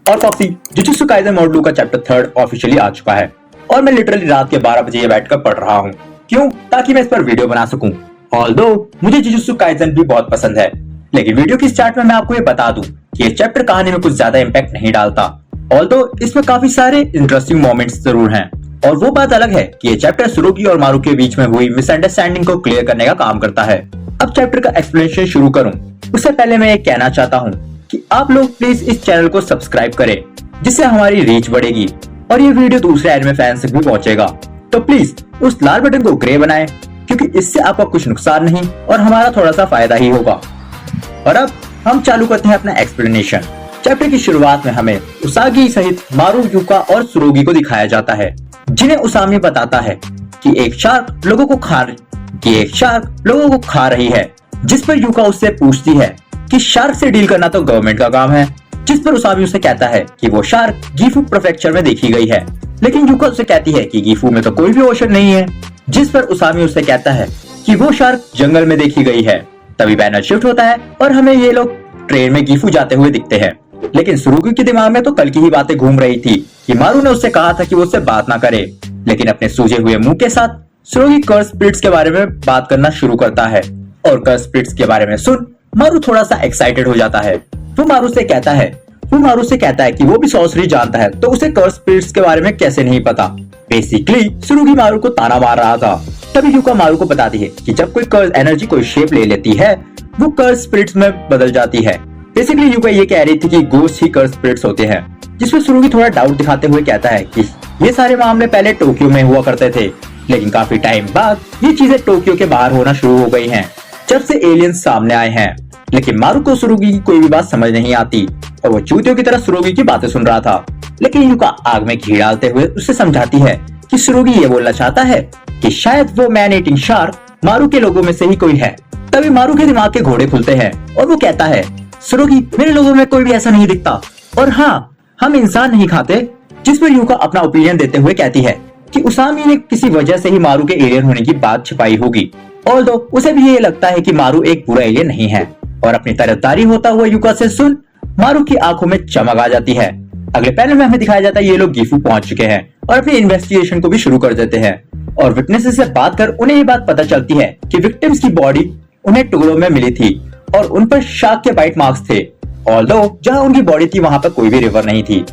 और foxy jujutsu Kaisen mode 2 का chapter 3 officially आ चुका है और मैं लिटरली रात के 12 बजे ये बैठकर पढ़ रहा हूँ। क्यों? ताकि मैं इस पर वीडियो बना सकूं। ऑल्दो मुझे जुजुत्सु काइसेन भी बहुत पसंद है, लेकिन वीडियो की स्टार्ट में मैं आपको ये बता दूं कि ये चैप्टर कहानी में कुछ ज्यादा इम्पैक्ट नहीं डालता। ऑल्दो इसमें काफी सारे इंटरेस्टिंग मोमेंट्स जरूर हैं, और वो बात अलग है कि ये चैप्टर सुरुगी और मारू के बीच में हुई मिसअंडरस्टैंडिंग को क्लियर करने का काम करता है। अब चैप्टर का एक्सप्लेनेशन शुरू करूं उससे पहले मैं ये कहना चाहता हूं कि आप लोग प्लीज इस चैनल को सब्सक्राइब करें, जिससे हमारी रीच बढ़ेगी और ये वीडियो दूसरे एनिमे फैंस तक भी पहुंचेगा। तो प्लीज उस लाल बटन को ग्रे बनाएं, क्योंकि इससे आपका कुछ नुकसान नहीं और हमारा थोड़ा सा फायदा ही होगा। और अब हम चालू करते हैं अपना एक्सप्लेनेशन। चैप्टर की शुरुआत में हमें उसागी सहित मारू, यूका और सुरुगी को दिखाया जाता है, जिन्हें उसामी बताता है कि एक शार्क लोगों को खा रही है, जिस पर यूका उससे पूछती है कि शार्क से डील करना तो गवर्नमेंट का काम है, जिस पर उसामी उसे कहता है कि वो शार्क गीफू प्रेफेक्चर में देखी गई है, लेकिन यूका उसे कहती है कि गीफू में तो कोई भी ओशन नहीं है, जिस पर उसामी उसे कहता है कि वो शार्क जंगल में देखी गई है। तभी बैनर शिफ्ट होता है और हमें ये लोग ट्रेन में गीफू जाते हुए दिखते हैं, लेकिन सुरुगी के दिमाग में तो कल की ही बातें घूम रही थी कि मारू ने उससे कहा था कि वो उससे बात ना करे, लेकिन अपने सूजे हुए मुंह के साथ सुरुगी कर्स स्पिरिट्स के बारे में बात करना शुरू करता है, और कर्स स्पिरिट्स के बारे में सुन मारू थोड़ा सा एक्साइटेड हो जाता है। वो मारू से कहता है कि वो भी सॉर्सरी जानता है, तो उसे कर्स स्पिरिट्स के बारे में कैसे नहीं पता। बेसिकली सुरुगी मारू को ताना मार रहा था। तभी यूका मारू को बताती है कि जब कोई कर्स एनर्जी कोई शेप ले लेती है, वो कर्स स्पिरिट्स में बदल जाती है। बेसिकली यूका ये कह रही थी कि गोस्ट ही कर्स स्पिरिट्स होते हैं, जिसमें सुरुगी थोड़ा डाउट दिखाते हुए कहता है कि ये सारे मामले पहले टोक्यो में हुआ करते थे, लेकिन काफी टाइम बाद ये चीजें टोक्यो के बाहर होना शुरू हो गई हैं, जब से एलियंस सामने आए हैं। लेकिन मारू को सुरुगी की कोई भी बात समझ नहीं आती और वो चूतियों की तरह सुरुगी की बातें सुन रहा था। लेकिन यूका आग में घी डालते हुए उसे समझाती है कि सुरुगी ये बोलना चाहता है कि शायद वो मैन ईटिंग शार्क मारू के लोगों में से ही कोई है। तभी मारू के दिमाग के घोड़े खुलते हैं और वो कहता है, सुरुगी मेरे लोगों में कोई भी ऐसा नहीं दिखता, और हाँ हम इंसान नहीं खाते। जिस पर यूका अपना ओपिनियन देते हुए कहती है कि उसामी ने किसी वजह से ही मारू के एलियन होने की बात छिपाई होगी, ऑल्दो उसे भी ये लगता है कि मारू एक बुरा एलियन नहीं है। और अपनी तरफदारी होता हुआ यूका से सुन मारू की आंखों में चमक आ जाती है। अगले पैनल में हमें दिखाया जाता है ये लोग गीफू पहुंच चुके हैं और अपनी इन्वेस्टिगेशन को भी शुरू कर देते हैं, और विटनेसेस से बात कर उन्हें ये बात पता चलती है कि विक्टिम्स की बॉडी उन्हें टुकड़ों में मिली थी और उन पर शार्क के बाइट मार्क्स थे, ऑल्दो जहां उनकी बॉडी थी वहां पर कोई भी रिवर नहीं थी।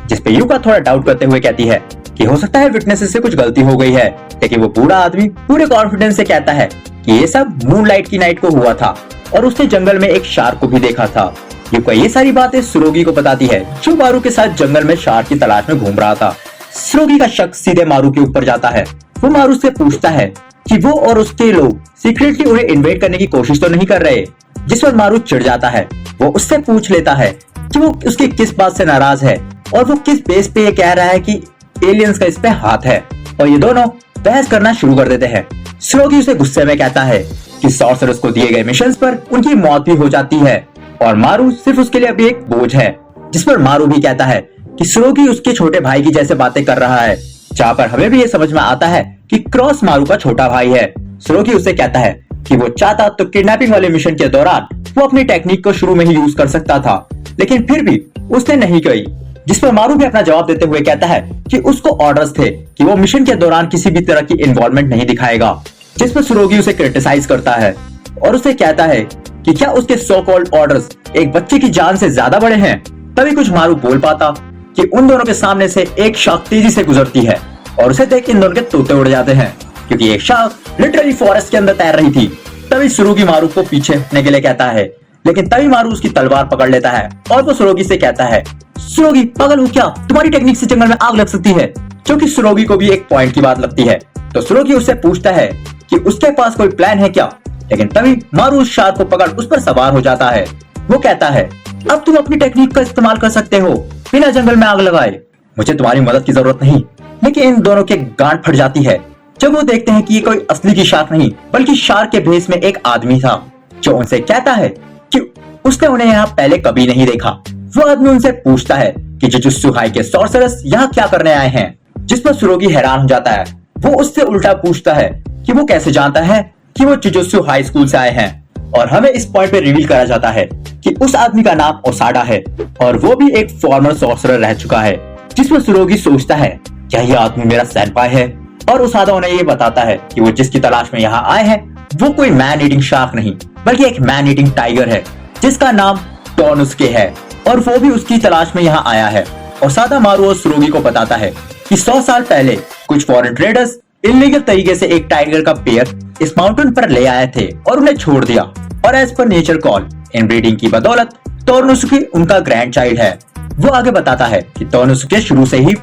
जिस पे यूका थोड़ा डाउट करते हुए कहती है कि हो सकता है विटनेसेस से कुछ गलती हो गई है, लेकिन वो बूढ़ा आदमी पूरे कॉन्फिडेंस से कहता है कि ये सब मूनलाइट की नाइट को हुआ था और उसने जंगल में एक शार्क को भी देखा था। यूका ये सारी बातें सुरुगी को बताती है, जो मारू के साथ जंगल में शार्क की तलाश में घूम रहा था। सुरुगी का शक सीधे मारू के ऊपर जाता है। वो मारू से पूछता है कि वो और उसके लोग सीक्रेटली उन्हें इन्वेट करने की कोशिश तो नहीं कर रहे, जिस पर मारू चिढ़ जाता है। वो उससे पूछ लेता है कि वो उसकी किस बात से नाराज है और वो किस बेस पे ये कह रहा है कि एलियंस का इस पे हाथ है, और ये दोनों बहस करना शुरू कर देते हैं। सुरुगी उसे गुस्से में कहता है कि सॉर्सरर्स को दिए गए मिशंस पर उनकी मौत भी हो जाती है और मारू सिर्फ उसके लिए अभी एक बोझ है। जिस पर मारू भी कहता है कि सुरुगी उसके छोटे भाई की जैसे बातें कर रहा है, जहाँ पर हमें भी ये समझ में आता है कि क्रॉस मारू का छोटा भाई है। सुरुगी उसे कहता है कि वो चाहता तो किडनैपिंग वाले मिशन के दौरान वो अपनी टेक्निक को शुरू में ही यूज कर सकता था, लेकिन फिर भी उसने नहीं कही। जिस पर मारू भी अपना जवाब देते हुए कहता है कि उसको ऑर्डर्स थे कि वो मिशन के दौरान किसी भी तरह की इन्वॉल्वमेंट नहीं दिखाएगा। जिस पर सुरुगी उसे क्रिटिसाइज करता है और उसे कहता है कि क्या उसके सो कॉल्ड ऑर्डर्स एक बच्चे की जान से ज्यादा बड़े हैं। तभी कुछ मारू बोल पाता कि उन दोनों के सामने से एक शार्क तेजी से गुजरती है और उसे देख इन दोनों के तोते उड़ जाते हैं, क्योंकि एक शार्क लिटरली फॉरेस्ट के अंदर तैर रही थी। तभी सुरुगी मारू को पीछे हटने के लिए कहता है, लेकिन तभी मारू उसकी तलवार पकड़ लेता है और वो सुरुगी से कहता है, सुरुगी पागल हो क्या, तुम्हारी टेक्निक से जंगल में आग लग सकती है, जो कि सुरुगी को भी एक पॉइंट की बात लगती है। तो सुरुगी उससे पूछता है कि उसके पास कोई प्लान है क्या, लेकिन तभी मारू उस शार्क को पकड़ उस पर सवार हो जाता है। वो कहता है, अब तुम अपनी टेक्निक का इस्तेमाल कर सकते हो बिना जंगल में आग लगाए, मुझे तुम्हारी मदद की जरूरत नहीं। लेकिन इन दोनों के गांठ फट जाती है जब वो देखते हैं कि ये कोई असली की शार्क नहीं, बल्कि शार्क के भेस में एक आदमी था, जो उनसे कहता है कि उसने उन्हें यहाँ पहले कभी नहीं देखा। वो आदमी उनसे पूछता है कि जुजुत्सु हाई के सॉर्सरर्स यहाँ क्या करने आए हैं, जिस पर सुरुगी हैरान हो जाता है। वो उससे उल्टा पूछता है कि वो कैसे जानता है कि वो जुजुत्सु हाई स्कूल से आए हैं। और हमें इस पॉइंट पे रिवील करा जाता है कि उस आदमी का नाम ओसाडा है और वो भी एक फॉर्मर सॉर्सरर रह चुका है, जिसमें सुरोगी सोचता है क्या ये आदमी मेरा सैनपाई है, और ओसाडा उन्हें ये बताता है कि वो जिसकी तलाश में यहाँ आए हैं वो कोई मैन ईटिंग शार्क नहीं बल्कि एक मैन ईटिंग टाइगर है जिसका नाम टोनोसुके है, और वो भी उसकी तलाश में यहाँ आया है। ओसाडा मारू और सुरोगी को बताता है कि 100 साल पहले कुछ फॉरेन ट्रेडर्स इलीगल तरीके से एक टाइगर का पेयर इस माउंटेन पर ले आए थे और उन्हें छोड़ दिया, और as per nature call inbreeding की बदौलत टोनोसुके उनका ग्रैंड चाइल्ड है। वो आगे बताता है कि टोनोसुके शुरू से ही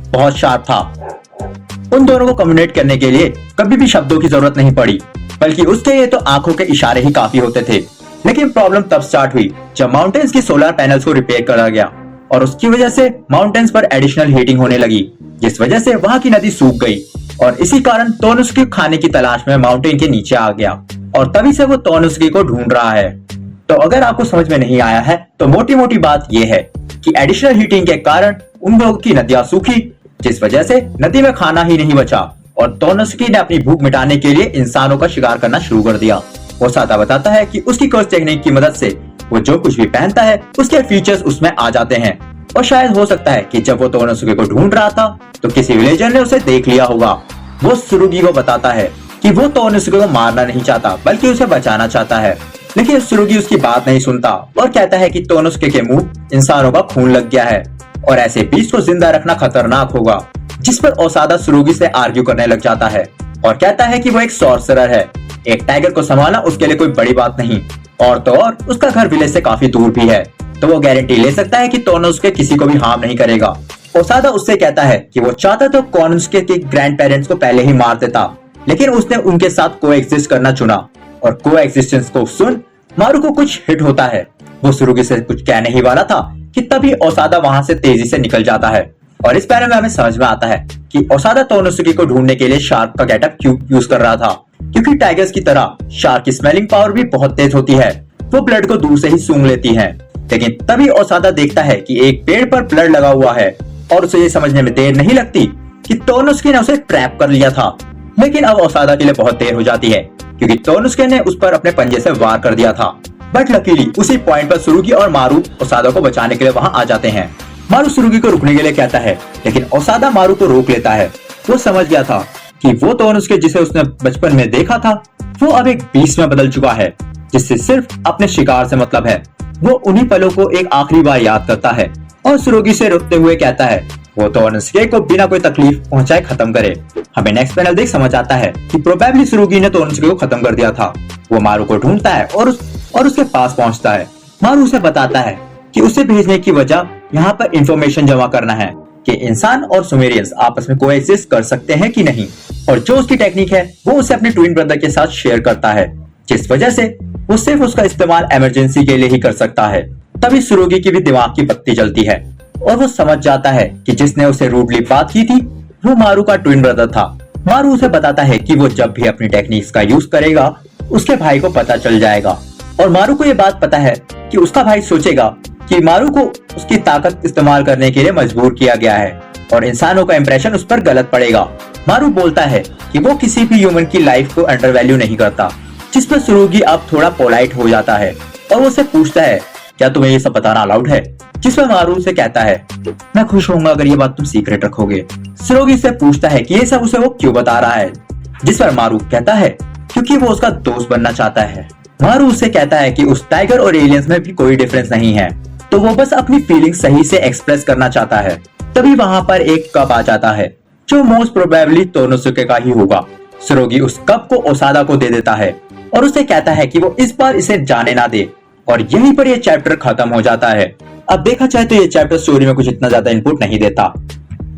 बहुत शार्प था, उन दोनों को कम्युनिकेट करने के लिए कभी भी शब्दों की जरूरत नहीं पड़ी, बल्कि उसके लिए तो आंखों के इशारे ही काफी होते थे। लेकिन प्रॉब्लम तब स्टार्ट हुई जब माउंटेन्स की सोलर पैनल्स को रिपेयर करा गया, और उसकी वजह से माउंटेन्स पर एडिशनल हीटिंग होने लगी, जिस वजह से वहां की नदी सूख गई, और इसी कारण टोनोसुके खाने की तलाश में माउंटेन के नीचे आ गया, और तभी से वो टोनोसुके को ढूंढ रहा है। तो अगर आपको समझ में नहीं आया है तो मोटी मोटी बात यह है कि एडिशनल हीटिंग के कारण उन लोगों की नदियां सूखी, जिस वजह से नदी में खाना ही नहीं बचा, और टोनोसुके ने अपनी भूख मिटाने के लिए इंसानों का शिकार करना शुरू कर दिया। ओसाडा बताता है कि उसकी कर्स टेक्निक की मदद से वो जो कुछ भी पहनता है उसके फीचर्स उसमें आ जाते हैं, और शायद हो सकता है कि जब वो टोनोसुके को ढूंढ रहा था तो किसी विलेजर ने उसे देख लिया होगा। वो सुरुगी को बताता है कि वो टोनोसुके को मारना नहीं चाहता बल्कि उसे बचाना चाहता है, लेकिन सुरुगी उसकी बात नहीं सुनता और कहता है कि टोनोसुके के मुंह इंसानों का खून लग गया है और ऐसे बीस्ट को जिंदा रखना खतरनाक होगा, जिस पर ओसाडा सुरुगी से आर्ग्यू करने लग जाता है और कहता है कि वो एक सॉर्सरर है, एक टाइगर को संभालना उसके लिए कोई बड़ी बात नहीं, और तो और उसका घर विलेज से काफी दूर भी है, तो वो गारंटी ले सकता है कि टोनोसुके किसी को भी हार्म नहीं करेगा। ओसाडा उससे कहता है कि वो चाहता तो टोनोसुके के ग्रैंड पेरेंट्स को पहले ही मार देता, लेकिन उसने उनके साथ कोएग्जिस्ट करना चुना, और कोएग्जिस्टेंस को सुन मारू को कुछ हिट होता है। वो सुरुगी से कुछ कहने ही वाला था कि तभी ओसाडा वहां से तेजी से निकल जाता है, और इस पैरे में हमें समझ में आता है कि ओसाडा टोनोसुके को ढूंढने के लिए शार्क का गेटअप क्यों यूज कर रहा था, क्योंकि टाइगर्स की तरह शार्क की स्मेलिंग पावर भी बहुत तेज होती है, वो ब्लड को दूर से ही सूंघ लेती है। लेकिन तभी ओसाडा देखता है कि एक पेड़ पर ब्लड लगा हुआ है, और उसे ये समझने में देर नहीं लगती कि टोनोसुके ने उसे ट्रैप कर लिया था। लेकिन अब ओसाडा के लिए बहुत देर हो जाती है, क्योंकि टोनोसुके ने उस पर अपने पंजे से वार कर दिया था। बट लकीली उसी पॉइंट पर सुरुगी और मारू ओसाडा को बचाने के लिए वहां आ जाते हैं। मारू सुरुगी को रुकने के लिए कहता है, लेकिन ओसाडा मारू को रोक लेता है। वो समझ गया था कि वो टोनोसुके जिसे उसने बचपन में देखा था वो अब एक बीस्ट में बदल चुका है, जिससे सिर्फ अपने शिकार से मतलब है। वो उन्हीं पलों को एक आखिरी बार याद करता है और सुरुगी से रुकते हुए कहता है वो टोनोसुके को बिना कोई तकलीफ पहुंचाए खत्म करे। हमें नेक्स्ट पैनल देख समझ आता है कि प्रोबेबली सुरुगी ने टोनोसुके को खत्म कर दिया था। वो मारू को ढूंढता है और उसके पास पहुंचता है। मारू उसे बताता है कि उसे भेजने की वजह यहाँ पर इंफॉर्मेशन जमा करना है कि इंसान और सुमेरियंस आपस में कोएग्जिस्ट कर सकते हैं कि नहीं, और जो उसकी टेक्निक है वो उसे अपने ट्विन ब्रदर के साथ शेयर करता है, जिस वजह से वो सिर्फ उसका इस्तेमाल इमरजेंसी के लिए ही कर सकता है। तभी सुरुगी की भी दिमाग की बत्ती जलती है और वो समझ जाता है कि जिसने उसे रूडली बात की थी वो मारू का ट्विन ब्रदर था। मारू उसे बताता है कि वो जब भी अपनी टेक्निक्स का यूज करेगा उसके भाई को पता चल जाएगा, और मारू को ये बात पता है कि उसका भाई सोचेगा कि मारू को उसकी ताकत इस्तेमाल करने के लिए मजबूर किया गया है और इंसानों का इंप्रेशन उस पर गलत पड़ेगा। मारू बोलता है कि वो किसी भी ह्यूमन की लाइफ को अंडर वैल्यू नहीं करता, जिस पर सुरुगी अब थोड़ा पोलाइट हो जाता है और वो उससे पूछता है क्या तुम्हें ये सब बताना अलाउड है, जिस पर मारू से कहता है मैं खुश होऊंगा अगर ये बात तुम सीक्रेट रखोगे। सुरुगी से पूछता है कि ये सब उसे वो क्यों बता रहा है, जिस पर मारू कहता है क्योंकि वो उसका दोस्त बनना चाहता है। मारू उससे कहता है कि उस टाइगर और एलियंस में भी कोई डिफरेंस नहीं है, तो वो बस अपनी फीलिंग सही से एक्सप्रेस करना चाहता है। तभी वहां पर एक कप आ जाता है जो मोस्ट प्रोबेबली टोनोसुके का ही होगा। सुरुगी उस कप को ओसाडा को दे देता है और उसे कहता है कि वो इस बार इसे जाने ना दे, और यहीं पर ये चैप्टर खत्म हो जाता है। अब देखा जाए तो ये चैप्टर स्टोरी में कुछ इतना ज्यादा इनपुट नहीं देता,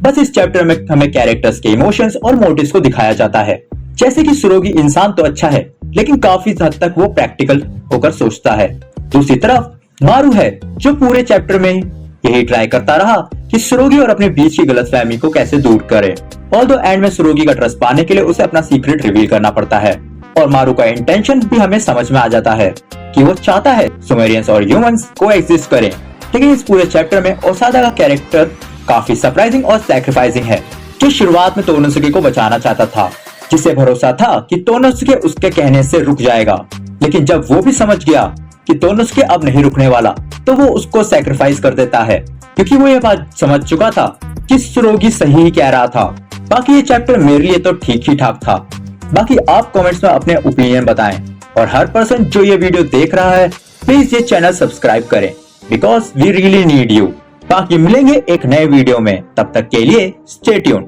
बस इस चैप्टर में हमें कैरेक्टर्स के इमोशंस और मोटिव्स को दिखाया जाता है, जैसे कि सुरुगी इंसान तो अच्छा है लेकिन काफी हद तक वो प्रैक्टिकल होकर सोचता है। दूसरी तरफ मारू है जो पूरे चैप्टर में यही ट्राई करता रहा कि सुरुगी और अपने बीच की गलतफहमी को कैसे दूर करे, ऑल्दो एंड में सुरुगी का ट्रस्ट पाने के लिए उसे अपना सीक्रेट रिवील करना पड़ता है, और मारू का इंटेंशन भी हमें समझ में आ जाता है कि वो चाहता है सुमेरियंस और ह्यूमंस को एग्जिस्ट करें। लेकिन इस पूरे चैप्टर में ओसाडा का कैरेक्टर काफी सरप्राइजिंग और सैक्रिफाइसिंग है, जो शुरुआत में टोनोसुके को बचाना चाहता था, जिसे भरोसा था कि टोनोसुके उसके कहने से रुक जाएगा, लेकिन जब वो भी समझ गया कि तोनुसके अब नहीं रुकने वाला, तो वो उसको सैक्रिफाइस कर देता है, क्योंकि वो ये बात समझ चुका था कि सुरोगी सही ही कह रहा था। बाकी ये चैप्टर मेरे लिए तो ठीक ही ठाक था। बाकी आप कमेंट्स में अपने ओपिनियन बताएं, और हर पर्सन जो ये वीडियो देख रहा है प्लीज ये चैनल सब्सक्राइब करें, because we really need you. बाकी मिलेंगे एक नए वीडियो में, तब तक के लिए स्टे ट्यून्ड।